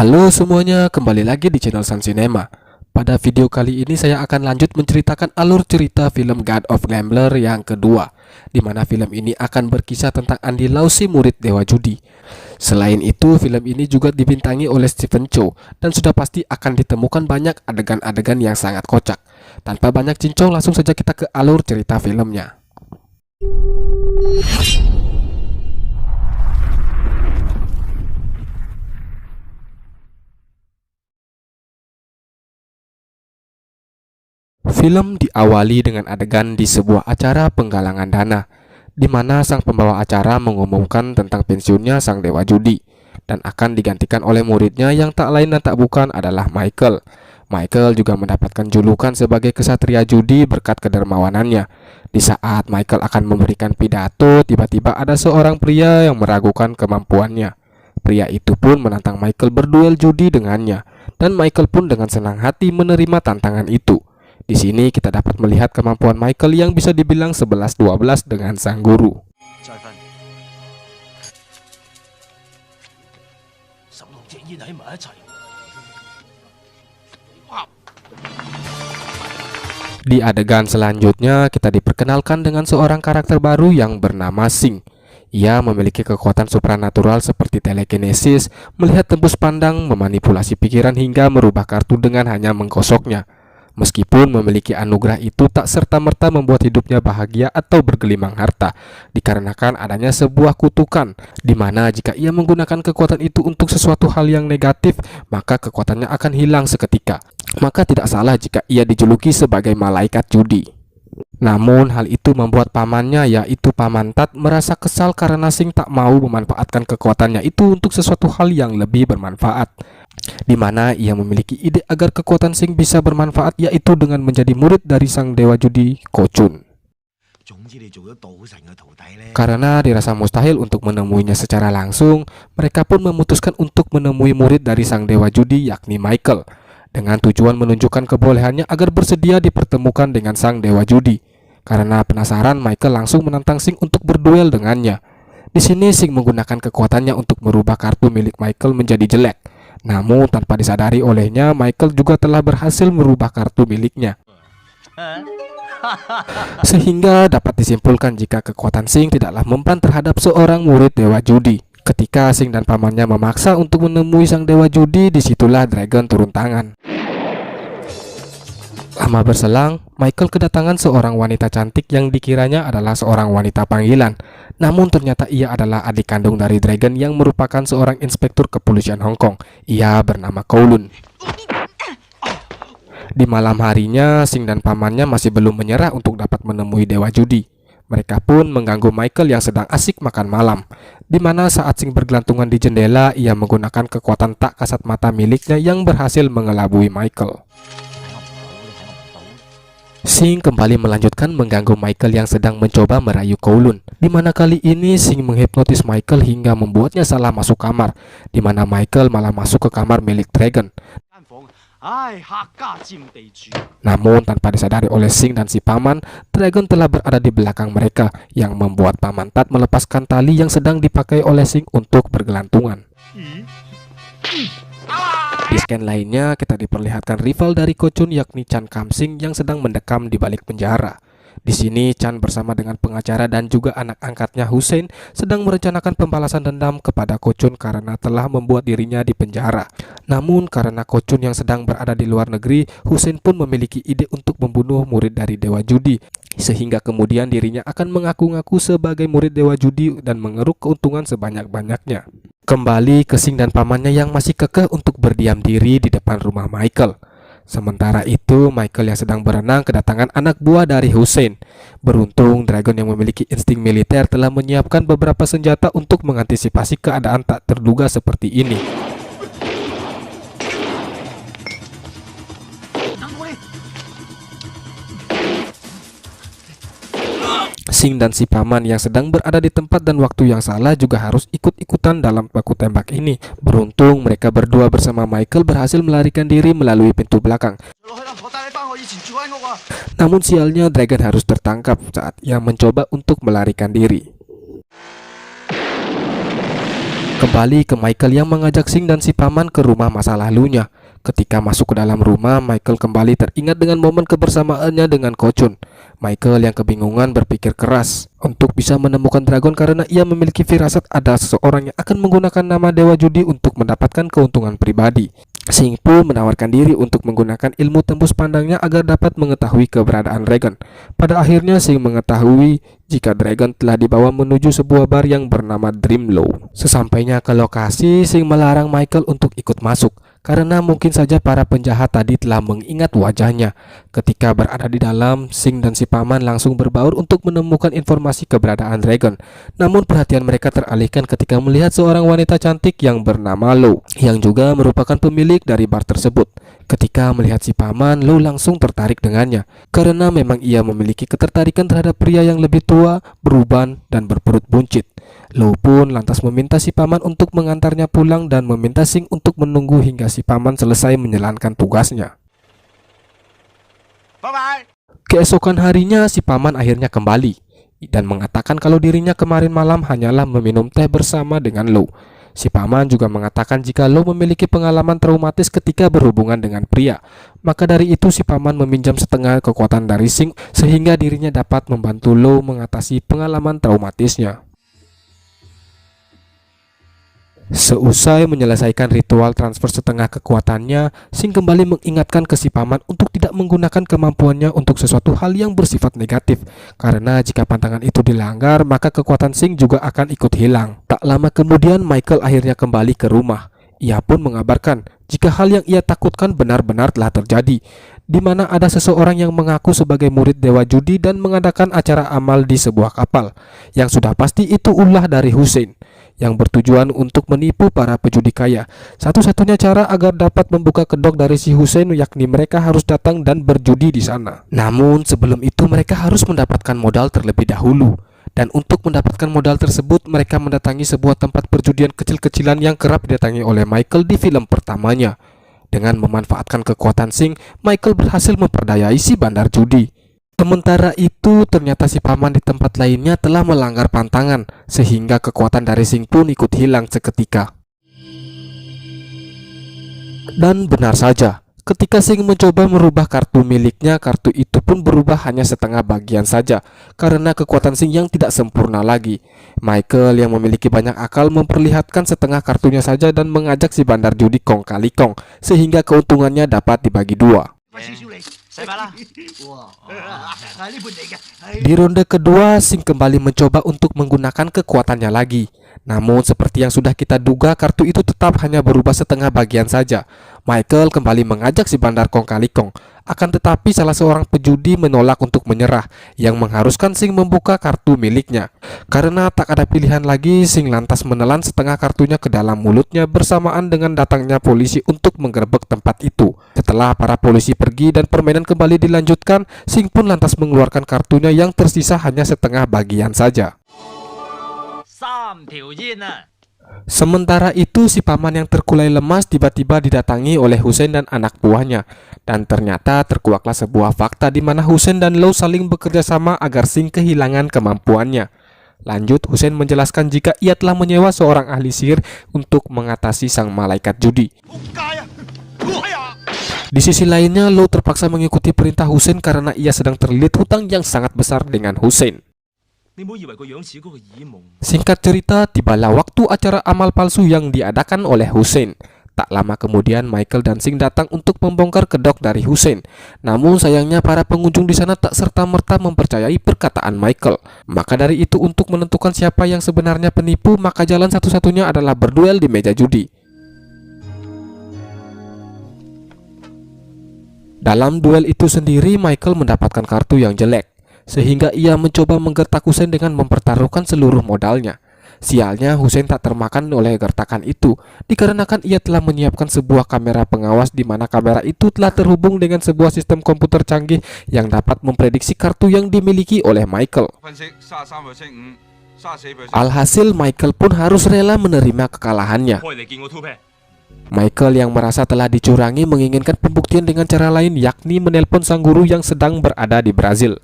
Halo semuanya, kembali lagi di channel Sun Cinema. Pada video kali ini saya akan lanjut menceritakan alur cerita film God of Gambler yang kedua, di mana film ini akan berkisah tentang Andy Lau, si murid dewa judi. Selain itu, film ini juga dibintangi oleh Stephen Chow, dan sudah pasti akan ditemukan banyak adegan-adegan yang sangat kocak. Tanpa banyak cincong, langsung saja kita ke alur cerita filmnya. Film diawali dengan adegan di sebuah acara penggalangan dana, di mana sang pembawa acara mengumumkan tentang pensiunnya sang dewa judi dan akan digantikan oleh muridnya yang tak lain dan tak bukan adalah Michael. Michael juga mendapatkan julukan sebagai kesatria judi berkat kedermawanannya. Di saat Michael akan memberikan pidato, tiba-tiba ada seorang pria yang meragukan kemampuannya. Pria itu pun menantang Michael berduel judi dengannya, dan Michael pun dengan senang hati menerima tantangan itu. Di sini kita dapat melihat kemampuan Michael yang bisa dibilang 11-12 dengan sang guru. Di adegan selanjutnya kita diperkenalkan dengan seorang karakter baru yang bernama Sing. Ia memiliki kekuatan supranatural seperti telekinesis, melihat tembus pandang, memanipulasi pikiran hingga merubah kartu dengan hanya menggosoknya. Meskipun memiliki anugerah itu tak serta-merta membuat hidupnya bahagia atau bergelimang harta, dikarenakan adanya sebuah kutukan, di mana jika ia menggunakan kekuatan itu untuk sesuatu hal yang negatif, maka kekuatannya akan hilang seketika. Maka tidak salah jika ia dijuluki sebagai malaikat judi. Namun hal itu membuat pamannya, yaitu Paman Tat, merasa kesal karena Sing tak mau memanfaatkan kekuatannya itu untuk sesuatu hal yang lebih bermanfaat, di mana ia memiliki ide agar kekuatan Sing bisa bermanfaat, yaitu dengan menjadi murid dari sang dewa judi Ko Chun. Karena dirasa mustahil untuk menemuinya secara langsung, mereka pun memutuskan untuk menemui murid dari sang dewa judi, yakni Michael, dengan tujuan menunjukkan kebolehannya agar bersedia dipertemukan dengan sang dewa judi. Karena penasaran, Michael langsung menantang Sing untuk berduel dengannya. Di sini Sing menggunakan kekuatannya untuk merubah kartu milik Michael menjadi jelek. Namun tanpa disadari olehnya, Michael juga telah berhasil merubah kartu miliknya. Sehingga dapat disimpulkan jika kekuatan Sing tidaklah mempan terhadap seorang murid dewa judi. Ketika Sing dan pamannya memaksa untuk menemui sang dewa judi, disitulah Dragon turun tangan. Lama berselang, Michael kedatangan seorang wanita cantik yang dikiranya adalah seorang wanita panggilan. Namun ternyata ia adalah adik kandung dari Dragon yang merupakan seorang inspektur kepolisian Hong Kong. Ia bernama Kowloon. Di malam harinya, Sing dan pamannya masih belum menyerah untuk dapat menemui dewa judi. Mereka pun mengganggu Michael yang sedang asik makan malam, di mana saat Sing bergelantungan di jendela, ia menggunakan kekuatan tak kasat mata miliknya yang berhasil mengelabui Michael. Sing kembali melanjutkan mengganggu Michael yang sedang mencoba merayu Kowloon, di mana kali ini Sing menghipnotis Michael hingga membuatnya salah masuk kamar, di mana Michael malah masuk ke kamar milik Dragon. Namun tanpa disadari oleh Sing dan si paman, Dragon telah berada di belakang mereka, yang membuat Paman Tat melepaskan tali yang sedang dipakai oleh Sing untuk bergelantungan. Di scan lainnya kita diperlihatkan rival dari Ko Chun, yakni Chan Kam Sing, yang sedang mendekam di balik penjara. Di sini Chan bersama dengan pengacara dan juga anak angkatnya Hussein sedang merencanakan pembalasan dendam kepada Ko Chun karena telah membuat dirinya di penjara. Namun karena Ko Chun yang sedang berada di luar negeri, Hussein pun memiliki ide untuk membunuh murid dari dewa judi, sehingga kemudian dirinya akan mengaku-ngaku sebagai murid dewa judi dan mengeruk keuntungan sebanyak-banyaknya. Kembali ke Sing dan pamannya yang masih kekeh untuk berdiam diri di depan rumah Michael. Sementara itu, Michael yang sedang berenang kedatangan anak buah dari Hussein. Beruntung Dragon yang memiliki insting militer telah menyiapkan beberapa senjata untuk mengantisipasi keadaan tak terduga seperti ini. Sing dan si paman yang sedang berada di tempat dan waktu yang salah juga harus ikut-ikutan dalam baku tembak ini. Beruntung mereka berdua bersama Michael berhasil melarikan diri melalui pintu belakang. Namun sialnya, Dragon harus tertangkap saat ia mencoba untuk melarikan diri. kembali ke Michael yang mengajak Sing dan si paman ke rumah masa lalunya. Ketika masuk ke dalam rumah, Michael kembali teringat dengan momen kebersamaannya dengan Ko Chun. Michael yang kebingungan berpikir keras untuk bisa menemukan dragon karena ia memiliki firasat ada seseorang yang akan menggunakan nama Dewa Judi untuk mendapatkan keuntungan pribadi. Sing pun menawarkan diri untuk menggunakan ilmu tembus pandangnya agar dapat mengetahui keberadaan dragon. Pada akhirnya Sing mengetahui jika dragon telah dibawa menuju sebuah bar yang bernama Dreamlow. Sesampainya ke lokasi, Sing melarang Michael untuk ikut masuk karena mungkin saja para penjahat tadi telah mengingat wajahnya. Ketika berada di dalam, Sing dan si paman langsung berbaur untuk menemukan informasi keberadaan dragon. Namun perhatian mereka teralihkan ketika melihat seorang wanita cantik yang bernama Lo, yang juga merupakan pemilik dari bar tersebut. Ketika melihat si paman, Lo langsung tertarik dengannya karena memang ia memiliki ketertarikan terhadap pria yang lebih tua, beruban, dan berperut buncit. Lo pun lantas meminta si paman untuk mengantarnya pulang dan meminta Sing untuk menunggu hingga si paman selesai menjalankan tugasnya. Bye-bye. Keesokan harinya si paman akhirnya kembali dan mengatakan kalau dirinya kemarin malam hanyalah meminum teh bersama dengan Lo. Si paman juga mengatakan jika Lo memiliki pengalaman traumatis ketika berhubungan dengan pria. Maka dari itu si paman meminjam setengah kekuatan dari Sing sehingga dirinya dapat membantu Lo mengatasi pengalaman traumatisnya. Seusai menyelesaikan ritual transfer setengah kekuatannya, Sing kembali mengingatkan ke si paman untuk tidak menggunakan kemampuannya untuk sesuatu hal yang bersifat negatif, karena jika pantangan itu dilanggar maka kekuatan Sing juga akan ikut hilang. Tak lama kemudian Michael akhirnya kembali ke rumah. Ia pun mengabarkan jika hal yang ia takutkan benar-benar telah terjadi, di mana ada seseorang yang mengaku sebagai murid Dewa Judi dan mengadakan acara amal di sebuah kapal. Yang sudah pasti itu ulah dari Hussein yang bertujuan untuk menipu para pejudi kaya. Satu-satunya cara agar dapat membuka kedok dari si Hussein yakni mereka harus datang dan berjudi di sana. Namun sebelum itu mereka harus mendapatkan modal terlebih dahulu. Dan untuk mendapatkan modal tersebut mereka mendatangi sebuah tempat perjudian kecil-kecilan yang kerap didatangi oleh Michael di film pertamanya. Dengan memanfaatkan kekuatan Sing, Michael berhasil memperdayai si bandar judi. Sementara itu ternyata si paman di tempat lainnya telah melanggar pantangan sehingga kekuatan dari Sing pun ikut hilang seketika. Dan benar saja, ketika Sing mencoba merubah kartu miliknya, kartu itu pun berubah hanya setengah bagian saja karena kekuatan Sing yang tidak sempurna lagi. Michael yang memiliki banyak akal memperlihatkan setengah kartunya saja dan mengajak si bandar judi kong kali kong sehingga keuntungannya dapat dibagi dua. Di ronde kedua, Sing kembali mencoba untuk menggunakan kekuatannya lagi. Namun seperti yang sudah kita duga, kartu itu tetap hanya berubah setengah bagian saja. Michael kembali mengajak si bandar kong kali kong. Akan tetapi salah seorang pejudi menolak untuk menyerah, yang mengharuskan Sing membuka kartu miliknya. Karena tak ada pilihan lagi, Sing lantas menelan setengah kartunya ke dalam mulutnya bersamaan dengan datangnya polisi untuk menggerebek tempat itu. Setelah para polisi pergi dan permainan kembali dilanjutkan, Sing pun lantas mengeluarkan kartunya yang tersisa hanya setengah bagian saja. Sementara itu si paman yang terkulai lemas tiba-tiba didatangi oleh Hussein dan anak buahnya. Dan ternyata terkuaklah sebuah fakta di mana Hussein dan Lo saling bekerja sama agar Sing kehilangan kemampuannya. Lanjut, Hussein menjelaskan jika ia telah menyewa seorang ahli sihir untuk mengatasi sang malaikat judi. Di sisi lainnya, Lo terpaksa mengikuti perintah Hussein karena ia sedang terlilit hutang yang sangat besar dengan Hussein. Singkat cerita, tibalah waktu acara amal palsu yang diadakan oleh Hussein. Tak lama kemudian Michael dan Sing datang untuk membongkar kedok dari Hussein. Namun sayangnya para pengunjung di sana tak serta-merta mempercayai perkataan Michael. Maka dari itu untuk menentukan siapa yang sebenarnya penipu, maka jalan satu-satunya adalah berduel di meja judi. Dalam duel itu sendiri Michael mendapatkan kartu yang jelek, sehingga ia mencoba menggertak Hussein dengan mempertaruhkan seluruh modalnya. Sialnya Hussein tak termakan oleh gertakan itu, dikarenakan ia telah menyiapkan sebuah kamera pengawas di mana kamera itu telah terhubung dengan sebuah sistem komputer canggih yang dapat memprediksi kartu yang dimiliki oleh Michael. Alhasil Michael pun harus rela menerima kekalahannya. Michael yang merasa telah dicurangi menginginkan pembuktian dengan cara lain, yakni menelpon sang guru yang sedang berada di Brazil.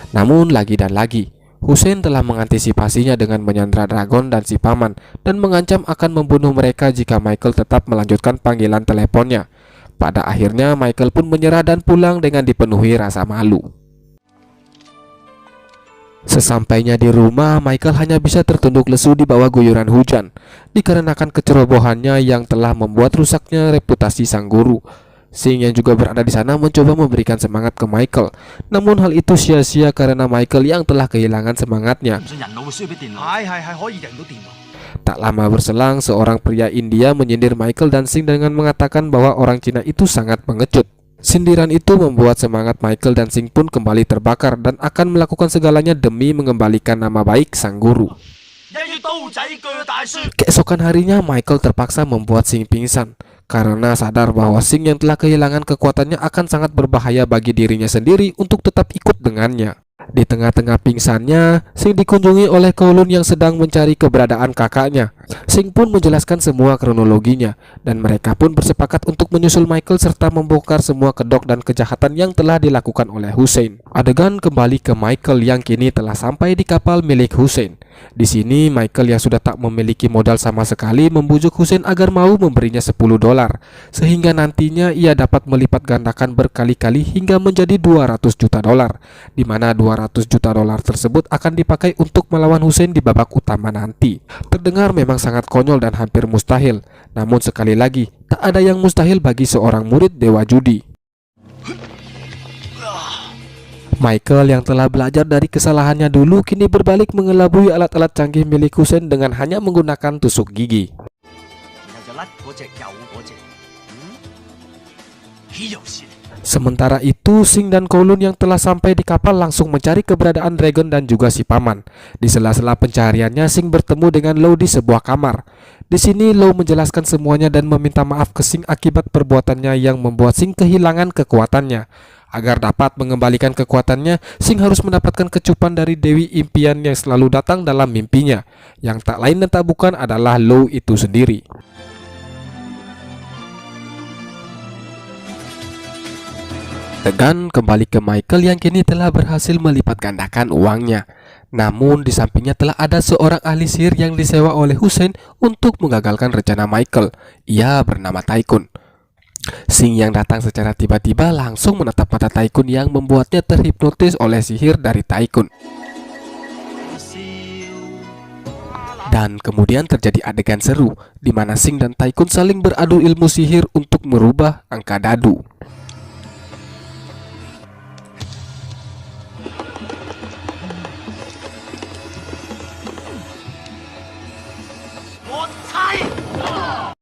Namun lagi dan lagi, Hussein telah mengantisipasinya dengan menyandra Dragon dan si paman dan mengancam akan membunuh mereka jika Michael tetap melanjutkan panggilan teleponnya. Pada akhirnya Michael pun menyerah dan pulang dengan dipenuhi rasa malu. Sesampainya di rumah, Michael hanya bisa tertunduk lesu di bawah guyuran hujan dikarenakan kecerobohannya yang telah membuat rusaknya reputasi sang guru. Sing yang juga berada di sana mencoba memberikan semangat ke Michael, namun hal itu sia-sia karena Michael yang telah kehilangan semangatnya. Tak lama berselang, seorang pria India menyindir Michael dan Sing dengan mengatakan bahwa orang Cina itu sangat pengecut. Sindiran itu membuat semangat Michael dan Sing pun kembali terbakar dan akan melakukan segalanya demi mengembalikan nama baik sang guru. Keesokan harinya Michael terpaksa membuat Sing pingsan karena sadar bahwa Sing yang telah kehilangan kekuatannya akan sangat berbahaya bagi dirinya sendiri untuk tetap ikut dengannya. Di tengah-tengah pingsannya, Sing dikunjungi oleh Kowloon yang sedang mencari keberadaan kakaknya. Sing pun menjelaskan semua kronologinya, dan mereka pun bersepakat untuk menyusul Michael serta membongkar semua kedok dan kejahatan yang telah dilakukan oleh Hussein. Adegan kembali ke Michael yang kini telah sampai di kapal milik Hussein. Di sini Michael yang sudah tak memiliki modal sama sekali membujuk Hussein agar mau memberinya $10, sehingga nantinya ia dapat melipat gandakan berkali-kali hingga menjadi $200 juta, di mana $200 juta tersebut akan dipakai untuk melawan Hussein di babak utama nanti. Terdengar memang sangat konyol dan hampir mustahil, namun sekali lagi tak ada yang mustahil bagi seorang murid dewa judi. Michael yang telah belajar dari kesalahannya dulu kini berbalik mengelabui alat-alat canggih milik Hussein dengan hanya menggunakan tusuk gigi. Sementara itu, Sing dan Kowloon yang telah sampai di kapal langsung mencari keberadaan Dragon dan juga si paman. Di sela-sela pencariannya, Sing bertemu dengan Law di sebuah kamar. Di sini Law menjelaskan semuanya dan meminta maaf ke Sing akibat perbuatannya yang membuat Sing kehilangan kekuatannya. Agar dapat mengembalikan kekuatannya, Sing harus mendapatkan kecupan dari Dewi Impian yang selalu datang dalam mimpinya, yang tak lain dan tak bukan adalah Law itu sendiri. Tegan kembali ke Michael yang kini telah berhasil melipat gandakan uangnya. Namun di sampingnya telah ada seorang ahli sihir yang disewa oleh Hussein untuk mengagalkan rencana Michael. Ia bernama Taikun. Sing yang datang secara tiba-tiba langsung menatap mata Taikun yang membuatnya terhipnotis oleh sihir dari Taikun. Dan kemudian terjadi adegan seru di mana Sing dan Taikun saling beradu ilmu sihir untuk merubah angka dadu.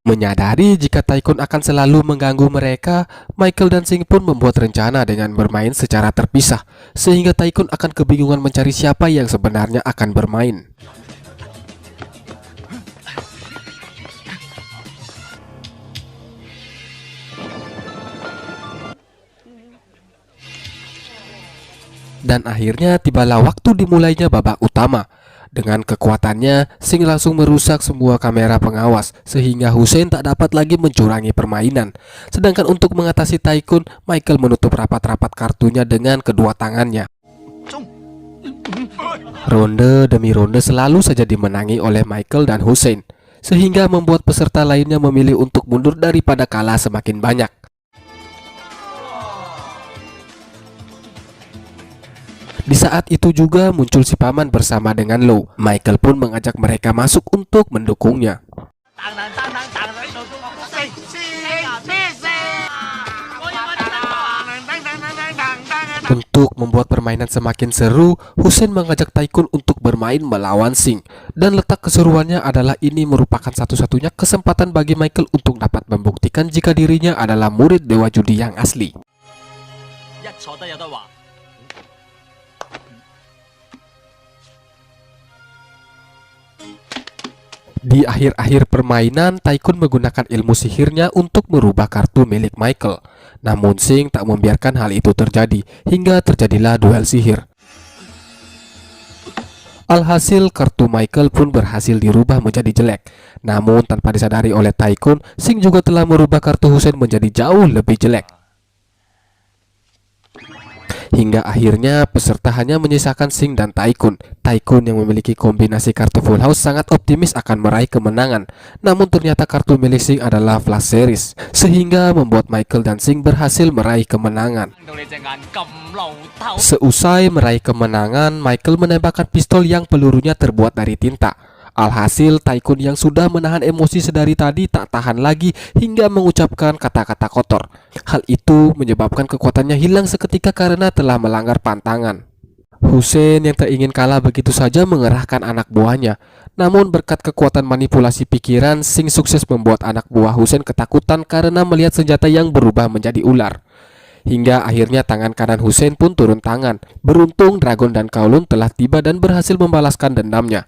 Menyadari jika Taikun akan selalu mengganggu mereka, Michael dan Sing pun membuat rencana dengan bermain secara terpisah, sehingga Taikun akan kebingungan mencari siapa yang sebenarnya akan bermain. Dan akhirnya tibalah waktu dimulainya babak utama. Dengan kekuatannya, Sing langsung merusak semua kamera pengawas sehingga Hussein tak dapat lagi mencurangi permainan. Sedangkan untuk mengatasi Taikun, Michael menutup rapat-rapat kartunya dengan kedua tangannya. Ronde demi ronde selalu saja dimenangi oleh Michael dan Hussein, sehingga membuat peserta lainnya memilih untuk mundur daripada kalah semakin banyak. Di saat itu juga muncul si paman bersama dengan Law. Michael pun mengajak mereka masuk untuk mendukungnya. Untuk membuat permainan semakin seru, Hussein mengajak Taikun untuk bermain melawan Sing. Dan letak keseruannya adalah ini merupakan satu-satunya kesempatan bagi Michael untuk dapat membuktikan jika dirinya adalah murid dewa judi yang asli. Di akhir-akhir permainan, Taikun menggunakan ilmu sihirnya untuk merubah kartu milik Michael. Namun Sing tak membiarkan hal itu terjadi, hingga terjadilah duel sihir. Alhasil, kartu Michael pun berhasil dirubah menjadi jelek. Namun tanpa disadari oleh Taikun, Sing juga telah merubah kartu Hussein menjadi jauh lebih jelek. Hingga akhirnya peserta hanya menyisakan Sing dan Taikun. Taikun yang memiliki kombinasi kartu full house sangat optimis akan meraih kemenangan. Namun ternyata kartu milik Sing adalah flash series, sehingga membuat Michael dan Sing berhasil meraih kemenangan. Seusai meraih kemenangan, Michael menembakkan pistol yang pelurunya terbuat dari tinta. Alhasil, Taikun yang sudah menahan emosi sedari tadi tak tahan lagi hingga mengucapkan kata-kata kotor. Hal itu menyebabkan kekuatannya hilang seketika karena telah melanggar pantangan. Hussein yang tak ingin kalah begitu saja mengerahkan anak buahnya. Namun berkat kekuatan manipulasi pikiran, Sing sukses membuat anak buah Hussein ketakutan karena melihat senjata yang berubah menjadi ular. Hingga akhirnya tangan kanan Hussein pun turun tangan. Beruntung Dragon dan Kowloon telah tiba dan berhasil membalaskan dendamnya.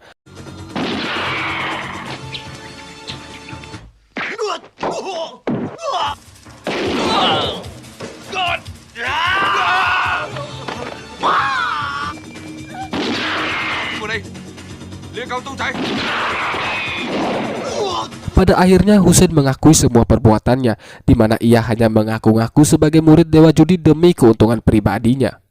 Pada akhirnya Hussein mengakui semua perbuatannya, di mana ia hanya mengaku-ngaku sebagai murid Dewa Judi demi keuntungan pribadinya.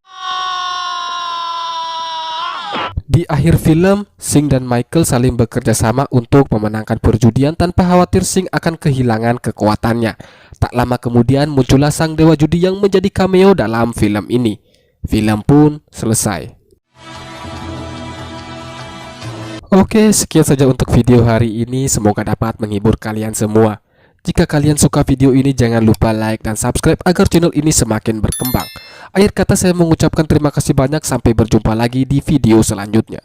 Di akhir film, Sing dan Michael saling bekerja sama untuk memenangkan perjudian tanpa khawatir Sing akan kehilangan kekuatannya. Tak lama kemudian muncullah sang Dewa Judi yang menjadi cameo dalam film ini. Film pun selesai. Oke, sekian saja untuk video hari ini. Semoga dapat menghibur kalian semua. Jika kalian suka video ini, jangan lupa like dan subscribe agar channel ini semakin berkembang. Akhir kata saya mengucapkan terima kasih banyak. Sampai berjumpa lagi di video selanjutnya.